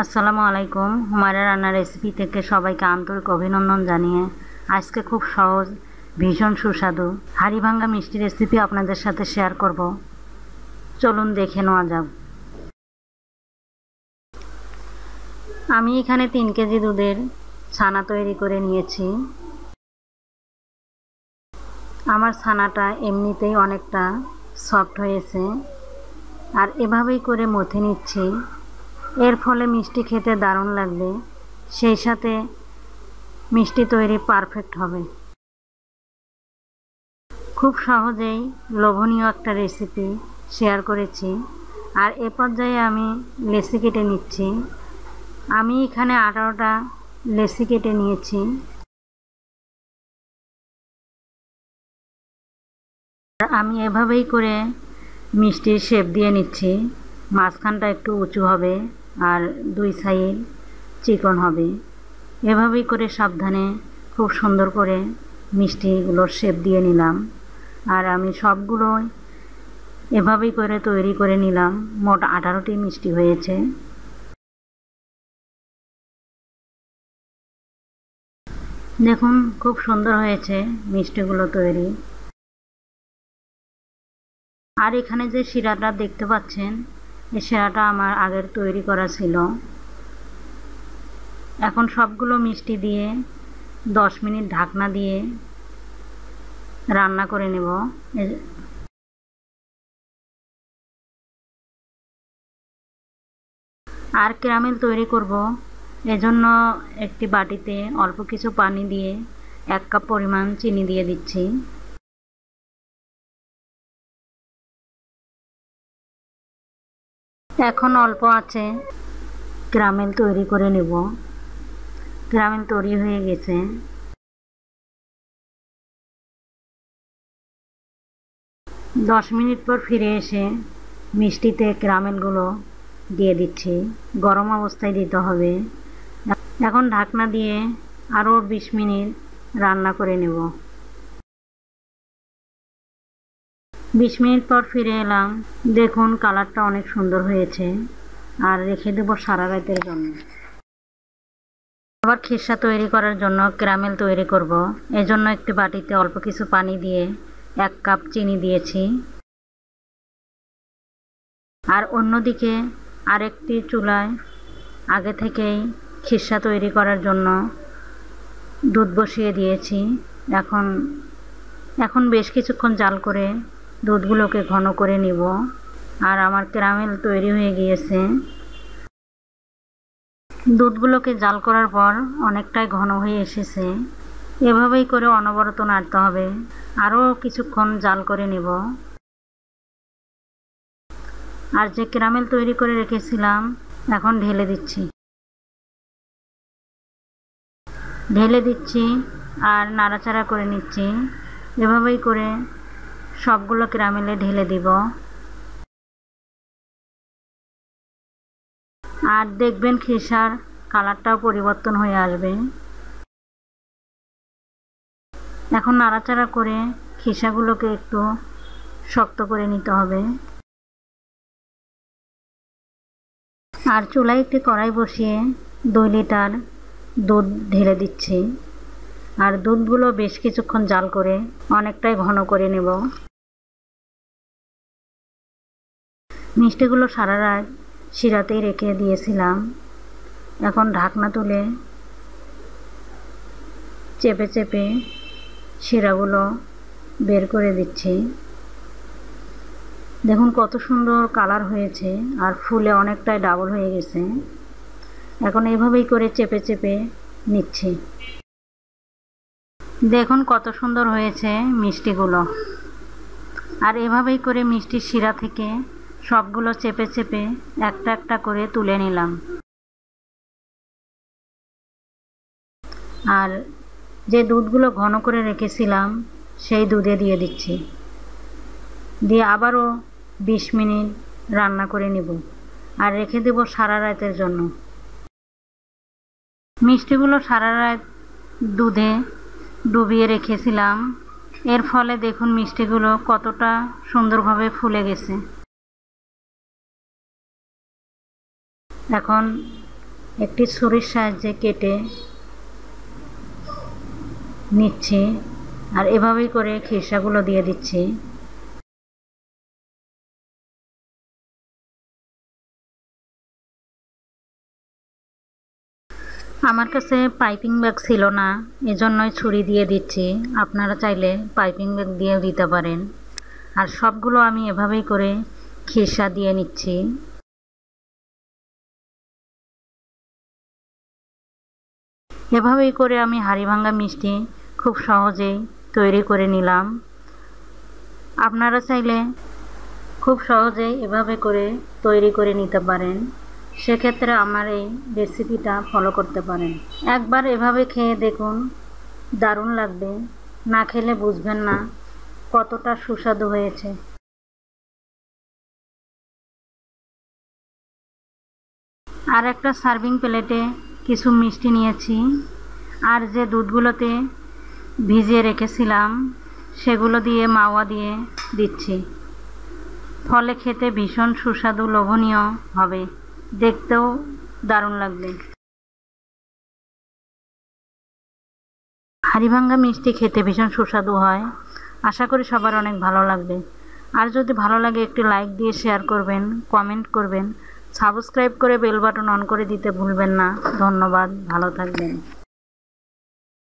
আসসালামু আলাইকুম। হুমায়রা রান্না রেসিপি থেকে সবাইকে আন্তরিক অভিনন্দন জানিয়ে আজকে খুব সহজ, ভীষণ সুস্বাদু হাড়িভাঙ্গা মিষ্টি রেসিপি আপনাদের সাথে শেয়ার করব। চলুন দেখে নেওয়া যাক। আমি এখানে 3 কেজি দুধের ছানা তৈরি করে নিয়েছি। আমার ছানাটা এমনিতেই অনেকটা সফট হয়েছে, আর এভাবেই করে মথে নিচ্ছি। এর ফলে মিষ্টি খেতে দারুণ লাগবে, সেই সাথে মিষ্টি তৈরি পারফেক্ট হবে। খুব সহজেই লোভনীয় একটা রেসিপি শেয়ার করেছি। আর এ পর্যায়ে আমি লেচি কেটে নিচ্ছি। আমি এখানে 18টা লেচি কেটে নিয়েছি। আমি এভাবেই করে মিষ্টির শেপ দিয়ে নিচ্ছি। মাঝখানটা একটু উঁচু হবে আর 2 সাইড চিকন হবে। এভাবেই করে সাবধানে খুব সুন্দর করে মিষ্টিগুলোর শেপ দিয়ে নিলাম। আর আমি সবগুলো এভাবেই করে তৈরি করে নিলাম। মোট 18টি মিষ্টি হয়েছে। দেখুন খুব সুন্দর হয়েছে মিষ্টিগুলো তৈরি। আর এখানে যে শিরাটা দেখতে পাচ্ছেন, এই শিরাটা আমার আগের তৈরি করা ছিল। এখন সবগুলো মিষ্টি দিয়ে 10 মিনিট ঢাকনা দিয়ে রান্না করে নেব। আর ক্যারামেল তৈরি করব, এজন্য একটি বাটিতে অল্প কিছু পানি দিয়ে 1 কাপ পরিমাণ চিনি দিয়ে দিচ্ছি। এখন অল্প আছে ক্যারামেল তৈরি করে নেব। ক্যারামেল তৈরি হয়ে গেছে। দশ মিনিট পর ফিরে এসে মিষ্টিতে ক্যারামেলগুলো দিয়ে দিচ্ছি। গরম অবস্থায় দিতে হবে। এখন ঢাকনা দিয়ে আরও 20 মিনিট রান্না করে নেব। 20 মিনিট পর ফিরে এলাম। দেখুন কালারটা অনেক সুন্দর হয়েছে। আর রেখে দেব সারা রাতের জন্য। আবার খিরসা তৈরি করার জন্য ক্যারামেল তৈরি করব। এজন্য একটি বাটিতে অল্প কিছু পানি দিয়ে 1 কাপ চিনি দিয়েছি। আর অন্যদিকে আরেকটি চুলায় আগে থেকেই খিরসা তৈরি করার জন্য দুধ বসিয়ে দিয়েছি। এখন বেশ কিছুক্ষণ জাল করে দুধগুলোকে ঘন করে নিব। আর আমার ক্যারামেল তৈরি হয়ে গিয়েছে। দুধগুলোকে জাল করার পর অনেকটাই ঘন হয়ে এসেছে। এভাবেই করে অনবরত নাড়তে হবে। আরও কিছুক্ষণ জাল করে নেব। আর যে ক্যারামেল তৈরি করে রেখেছিলাম এখন ঢেলে দিচ্ছি আর নাড়াচাড়া করে নিচ্ছি। এভাবেই করে সবগুলো ক্যারামেলে ঢেলে দিব। আর দেখবেন খিরসার কালারটাও পরিবর্তন হয়ে আসবে। এখন নাড়াচাড়া করে খিরসাগুলোকে একটু শক্ত করে নিতে হবে। আর চুলায় একটি কড়াই বসিয়ে 2 লিটার দুধ ঢেলে দিচ্ছি। আর দুধগুলো বেশ কিছুক্ষণ জাল করে অনেকটাই ঘন করে নেব। মিষ্টিগুলো সারা রাত শিরাতেই রেখে দিয়েছিলাম। এখন ঢাকনা তুলে চেপে চেপে শিরাগুলো বের করে দিচ্ছি। দেখুন কত সুন্দর কালার হয়েছে আর ফুলে অনেকটাই ডাবল হয়ে গেছে। এখন এভাবেই করে চেপে চেপে নিচ্ছি। দেখুন কত সুন্দর হয়েছে মিষ্টিগুলো। আর এভাবেই করে মিষ্টির শিরা থেকে সবগুলো চেপে চেপে একটা একটা করে তুলে নিলাম। আর যে দুধগুলো ঘন করে রেখেছিলাম সেই দুধে দিয়ে দিচ্ছি। দিয়ে আবারও 20 মিনিট রান্না করে নেব। আর রেখে দেব সারা রাতের জন্য। মিষ্টিগুলো সারা রাত দুধে ডুবিয়ে রেখেছিলাম। এর ফলে দেখুন মিষ্টিগুলো কতটা সুন্দরভাবে ফুলে গেছে। এখন একটি ছুরির সাহায্যে কেটে নিচ্ছি আর এভাবেই করে খিরসাগুলো দিয়ে দিচ্ছি। আমার কাছে পাইপিং ব্যাগ ছিল না, এজন্যই ছুরি দিয়ে দিচ্ছি। আপনারা চাইলে পাইপিং ব্যাগ দিয়েও দিতে পারেন। আর সবগুলো আমি এভাবেই করে খিরসা দিয়ে নিচ্ছি। এভাবেই করে আমি হাড়িভাঙ্গা মিষ্টি খুব সহজেই তৈরি করে নিলাম। আপনারা চাইলে খুব সহজেই এভাবে করে তৈরি করে নিতে পারেন। সেক্ষেত্রে আমার এই রেসিপিটা ফলো করতে পারেন। একবার এভাবে খেয়ে দেখুন, দারুণ লাগবে। না খেলে বুঝবেন না কতটা সুস্বাদু হয়েছে। আর একটা সার্ভিং প্লেটে কিছু মিষ্টি নিয়েছি, আর যে দুধগুলোতে ভিজিয়ে রেখেছিলাম সেগুলো দিয়ে মাওয়া দিয়ে দিচ্ছি। ফলে খেতে ভীষণ সুস্বাদু লোভনীয় হবে, দেখতেও দারুণ লাগবে। হাড়িভাঙ্গা মিষ্টি খেতে ভীষণ সুস্বাদু হয়। আশা করি সবার অনেক ভালো লাগবে। আর যদি ভালো লাগে একটি লাইক দিয়ে শেয়ার করবেন, কমেন্ট করবেন, সাবস্ক্রাইব করে বেল বাটন অন করে দিতে ভুলবেন না। ধন্যবাদ, ভালো থাকবেন।